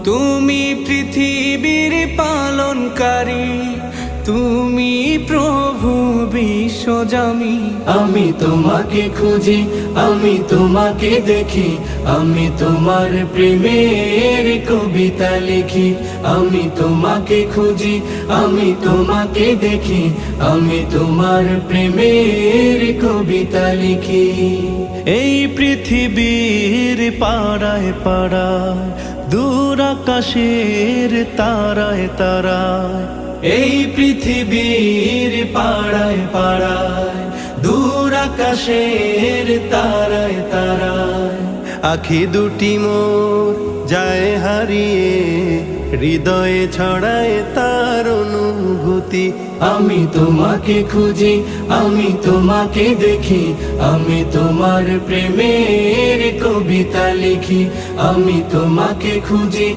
তুমি পৃথিবীর পালনকারী, তুমি প্রভু বিশ্বজামি। আমি তোমাকে খুঁজি, আমি তোমাকে দেখি, আমি তোমার প্রেমের কবিতা লিখি। আমি তোমাকে খুঁজি, আমি তোমাকে দেখি, আমি তোমার প্রেমের কবিতা লিখি। এই পৃথিবীর পাড়ায় পাড়ায়, দূর আকাশের তারায় তারায়, এই পৃথিবীর পাড়ায় পাড়ায়, দূর আকাশের তারায় তারায়, আখি দুটি মোর যায় হারিয়ে, হৃদয়ে ছড়ায় তার অনুভূতি। আমি তোমাকে খুঁজি, আমি তোমাকে দেখি, আমি তোমার প্রেমের কবিতা লিখি। আমি তোমাকে খুঁজি।